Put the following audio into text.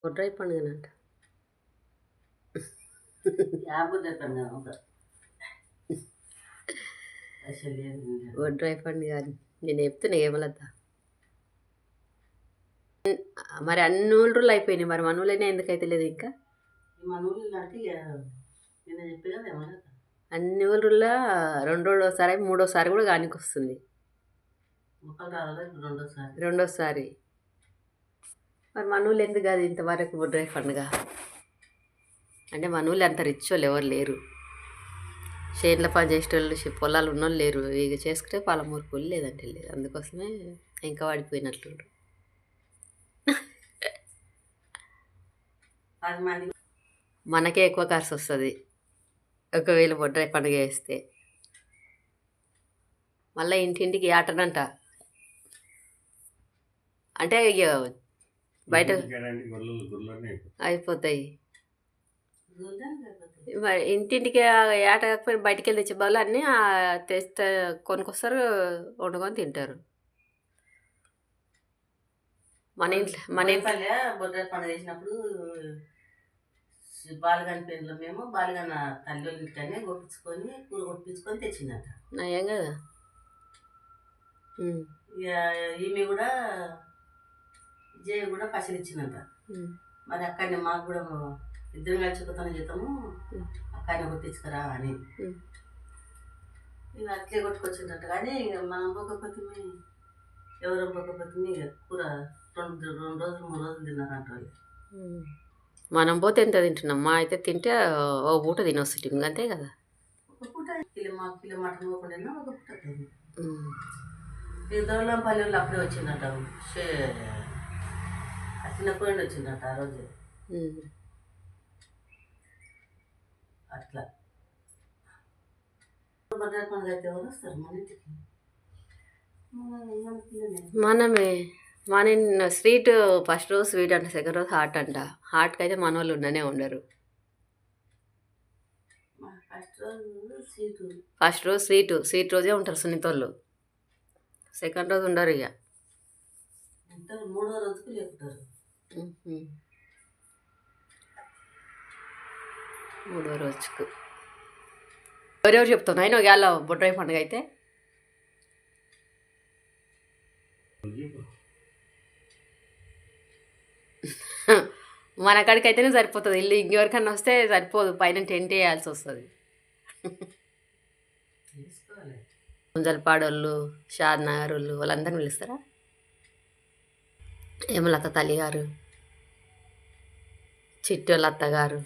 బొడ్రాయి పండుగనంట. బొడ్రాయి పండుగ నేను చెప్తున్నా ఏమలద్దా. మరి అన్ని ఊళ్ళు అయిపోయినాయి, మరి మన ఊళ్ళైనా ఎందుకైతే లేదు ఇంకా అన్ని ఊళ్ళో రెండోసారి మూడోసారి కూడా కానికి వస్తుంది. రెండోసారి మరి మన ఊళ్ళు ఎందుకు కాదు ఇంతవరకు బొడ్రాయి పండుగ? అంటే మన ఊళ్ళు అంత రిచ్ వాళ్ళు ఎవరు లేరు, చేనుల పని చేసేటోళ్ళు పొలాలు ఉన్నోళ్ళు లేరు. ఇక చేసుకుంటే పాలమూరుకు లేదంటే లేదు, అందుకోసమే ఇంకా వాడిపోయినట్లుండ్రు. మనకే ఎక్కువ ఖర్చు వస్తుంది ఒకవేళ బొడ్రాయి పండుగ వేస్తే. మళ్ళీ ఇంటింటికి ఆటనంట, అంటే ఇక బయట అయిపోతాయి. మరి ఇంటింటికి ఏట కాకపోయినా బయటికి వెళ్ళి తెచ్చే బదులు అన్నీ తెస్తే కొనుక్కొస్తారు, వండుకొని తింటారు. మన ఇంట్లో బొడ్రాయి పండుగ చేసినప్పుడు బాలుగాని పెళ్ళిలో మేము బాలుగాన తల్లి ఇంటికనే కొట్టించుకొని కూర కొట్టించుకొని తెచ్చిందట. నయం కదా. ఈమె కూడా జయ కూడా పైసలు ఇచ్చిందంట. మరి అక్కడనే మాకు కూడా ఇద్దరు కలిసి కొత్తన జీతము అక్కడనే కొట్టించుకురా అని ఇక అట్లే కొట్టుకొచ్చిందట. కానీ ఇక మనం పోకపోతే ఎవరో పోకపోతే ఇక కూర రెండు రోజులు 3 రోజులు తిన్నారంట వాళ్ళు. మనం పోతే ఎంత తింటున్నాం? మా అయితే తింటే ఓ పూట తినొస్తుంది అంతే కదా. ఒక పూట కిలో మటన్ పోకుండా ఒక పూట పెద్దోళ్ళం పల్లెళ్ళు అప్పుడే వచ్చిందంట. చిన్నప్పుడు వచ్చిందంట ఆ రోజు. అట్లా బొడ్రాయి పండుగ అయితే ఎవరు వస్తారు మన ఇంటికి? మనమే. మన స్వీట్ ఫస్ట్ రోజు స్వీట్ అంట, సెకండ్ రోజు హాట్ అంట. హాట్కి అయితే మన వాళ్ళు ఉండనే ఉండరు. ఫస్ట్ రోజు స్వీట్ రోజే ఉంటారు సున్నితోళ్ళు, సెకండ్ రోజు ఉండరు. ఇక మూడో రోజుకు లేపుతారు. మూడో రోజుకు ఎవరెవరు చెప్తాను అయినా ఇవాళ బొడ్రాయి పండుగ అయితే. మన కాడికి అయితేనే సరిపోతుంది ఇల్లు, ఇంకెవరికన్నా వస్తే సరిపోదు, పైన టెంట్ వేయాల్సి వస్తుంది. గుంజలపాడోళ్ళు, షాద్నగర్ వాళ్ళు వాళ్ళందరినీ పిలుస్తారా? ఏమలత్త తల్లిగారు, చిట్టోళ్ళ అత్తగారు,